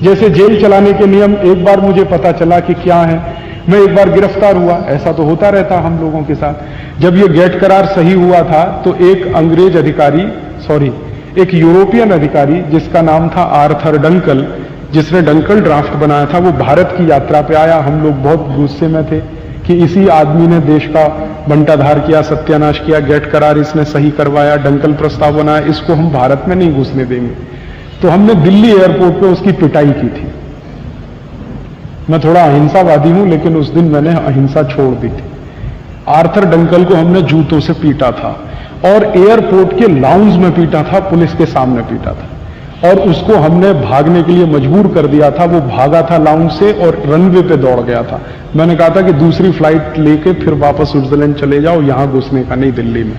जैसे जेल चलाने के नियम एक बार मुझे पता चला कि क्या है, मैं एक बार गिरफ्तार हुआ, ऐसा तो होता रहता हम लोगों के साथ। जब ये गेट करार सही हुआ था तो एक अंग्रेज अधिकारी, एक यूरोपियन अधिकारी जिसका नाम था आर्थर डंकल, जिसने डंकल ड्राफ्ट बनाया था, वो भारत की यात्रा पे आया। हम लोग बहुत गुस्से में थे कि इसी आदमी ने देश का बंटाधार किया, सत्यानाश किया, गेट करार इसने सही करवाया, डंकल प्रस्ताव बनाया, इसको हम भारत में नहीं घुसने देंगे। तो हमने दिल्ली एयरपोर्ट पे उसकी पिटाई की थी। मैं थोड़ा अहिंसावादी हूं, लेकिन उस दिन मैंने अहिंसा छोड़ दी थी। आर्थर डंकल को हमने जूतों से पीटा था और एयरपोर्ट के लाउंज में पीटा था, पुलिस के सामने पीटा था, और उसको हमने भागने के लिए मजबूर कर दिया था। वो भागा था लाउंज से और रनवे पे दौड़ गया था। मैंने कहा था कि दूसरी फ्लाइट लेके फिर वापस स्विट्जरलैंड चले जाओ, यहां घुसने का नहीं दिल्ली में।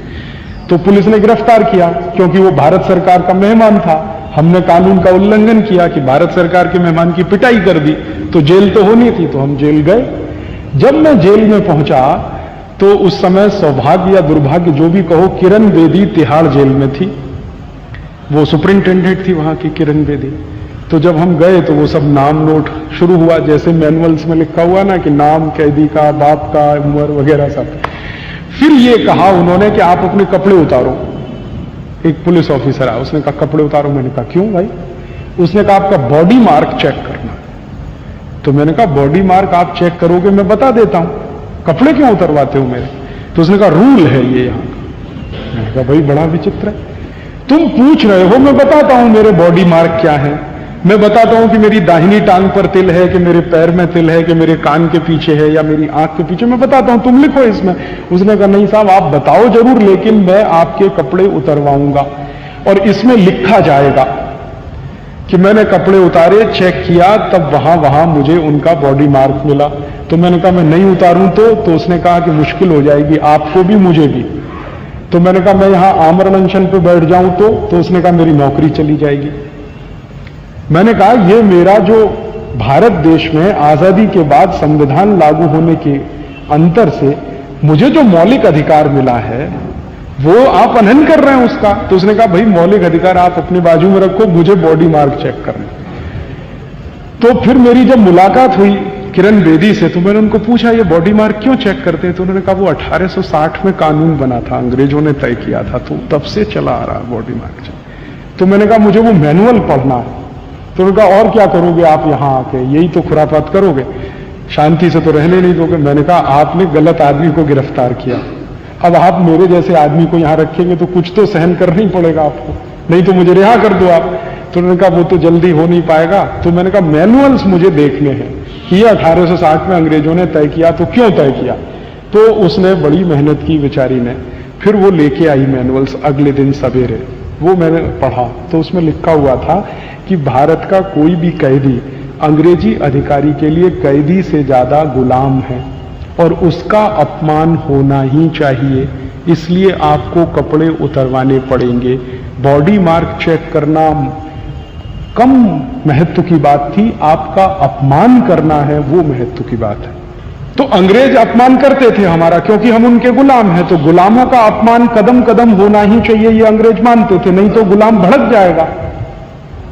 तो पुलिस ने गिरफ्तार किया क्योंकि वो भारत सरकार का मेहमान था। हमने कानून का उल्लंघन किया कि भारत सरकार के मेहमान की पिटाई कर दी, तो जेल तो होनी थी, तो हम जेल गए। जब मैं जेल में पहुंचा तो उस समय सौभाग्य या दुर्भाग्य जो भी कहो, किरण बेदी तिहाड़ जेल में थी, वो सुपरिंटेंडेंट थी वहां की, किरण बेदी। तो जब हम गए तो वो सब नाम नोट शुरू हुआ, जैसे मैनुअल्स में लिखा हुआ ना कि नाम कैदी का, बाप का, उम्र वगैरह सब। फिर ये कहा उन्होंने कि आप अपने कपड़े उतारो। एक पुलिस ऑफिसर आया, उसने कहा कपड़े उतारो। मैंने कहा क्यों भाई? उसने कहा आपका बॉडी मार्क चेक करना। तो मैंने कहा बॉडी मार्क आप चेक करोगे, मैं बता देता हूं, कपड़े क्यों उतरवाते हो मेरे? तो उसने कहा रूल है ये यहां का। मैंने कहा भाई बड़ा विचित्र है, तुम पूछ रहे हो, मैं बताता हूं मेरे बॉडी मार्क क्या है। मैं बताता हूं कि मेरी दाहिनी टांग पर तिल है, कि मेरे पैर में तिल है, कि मेरे कान के पीछे है या मेरी आंख के पीछे, मैं बताता हूं, तुम लिखो इसमें। उसने कहा नहीं साहब आप बताओ जरूर, लेकिन मैं आपके कपड़े उतरवाऊंगा और इसमें लिखा जाएगा कि मैंने कपड़े उतारे, चेक किया, तब वहां मुझे उनका बॉडी मार्क मिला। तो मैंने कहा मैं नहीं उतारूं तो उसने कहा कि मुश्किल हो जाएगी आपको भी मुझे भी। तो मैंने कहा मैं यहां आमरण अनशन पे बैठ जाऊं तो उसने कहा मेरी नौकरी चली जाएगी। मैंने कहा ये मेरा जो भारत देश में आजादी के बाद संविधान लागू होने के अंतर से मुझे जो मौलिक अधिकार मिला है वो आप अनहन कर रहे हैं उसका। तो उसने कहा भाई मौलिक अधिकार आप अपनी बाजू में रखो, मुझे बॉडी मार्क चेक करना। तो फिर मेरी जब मुलाकात हुई किरण बेदी से तो मैंने उनको पूछा ये बॉडी मार्क क्यों चेक करते हैं? तो उन्होंने कहा वो 1860 में कानून बना था, अंग्रेजों ने तय किया था, तो तब से चला आ रहा बॉडी मार्क चेक। तो मैंने कहा मुझे वो मैनुअल पढ़ना है। तो उन्होंने कहा और क्या करोगे आप यहां आके, यही तो खुरापात करोगे, शांति से तो रहने नहीं दोगे। मैंने कहा आपने गलत आदमी को गिरफ्तार किया, अब आप मेरे जैसे आदमी को यहां रखेंगे तो कुछ तो सहन करना ही पड़ेगा आपको, नहीं तो मुझे रिहा कर दो आप। तो उन्होंने कहा वो तो जल्दी हो नहीं पाएगा। तो मैंने कहा मैनुअल्स मुझे देखने हैं कि ये 1860 में अंग्रेजों ने तय किया, तो क्यों तय किया? तो उसने बड़ी मेहनत की बेचारी ने, फिर वो लेके आई मैनुअल्स अगले दिन सवेरे। वो मैंने पढ़ा तो उसमें लिखा हुआ था कि भारत का कोई भी कैदी अंग्रेजी अधिकारी के लिए कैदी से ज्यादा गुलाम है और उसका अपमान होना ही चाहिए, इसलिए आपको कपड़े उतरवाने पड़ेंगे। बॉडी मार्क चेक करना कम महत्व की बात थी, आपका अपमान करना है वो महत्व की बात है। तो अंग्रेज अपमान करते थे हमारा क्योंकि हम उनके गुलाम हैं, तो गुलामों का अपमान कदम कदम होना ही चाहिए ये अंग्रेज मानते थे, नहीं तो गुलाम भड़क जाएगा।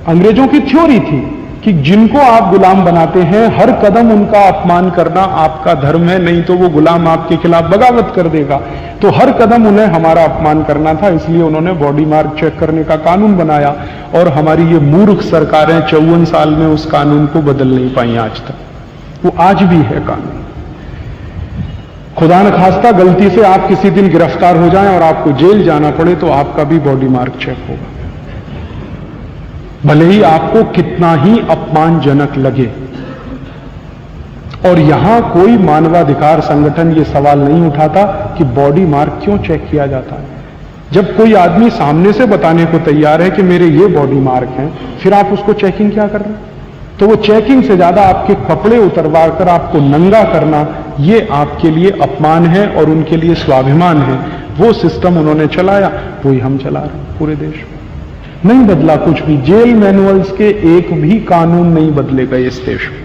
अंग्रेजों की थ्योरी थी कि जिनको आप गुलाम बनाते हैं हर कदम उनका अपमान करना आपका धर्म है, नहीं तो वो गुलाम आपके खिलाफ बगावत कर देगा। तो हर कदम उन्हें हमारा अपमान करना था, इसलिए उन्होंने बॉडी मार्क चेक करने का कानून बनाया। और हमारी ये मूर्ख सरकारें 54 साल में उस कानून को बदल नहीं पाई आज तक, वो आज भी है कानून। खुदा न खास्ता गलती से आप किसी दिन गिरफ्तार हो जाएं और आपको जेल जाना पड़े तो आपका भी बॉडी मार्क चेक होगा, भले ही आपको कितना ही अपमानजनक लगे। और यहां कोई मानवाधिकार संगठन ये सवाल नहीं उठाता कि बॉडी मार्क क्यों चेक किया जाता है। जब कोई आदमी सामने से बताने को तैयार है कि मेरे ये बॉडी मार्क हैं, फिर आप उसको चेकिंग क्या कर रहे हैं? तो वो चेकिंग से ज्यादा आपके कपड़े उतरवा कर आपको नंगा करना, ये आपके लिए अपमान है और उनके लिए स्वाभिमान है। वो सिस्टम उन्होंने चलाया, वही हम चला रहे हैं पूरे देश में। नहीं बदला कुछ भी, जेल मैनुअल्स के एक भी कानून नहीं बदले गए इस देश में।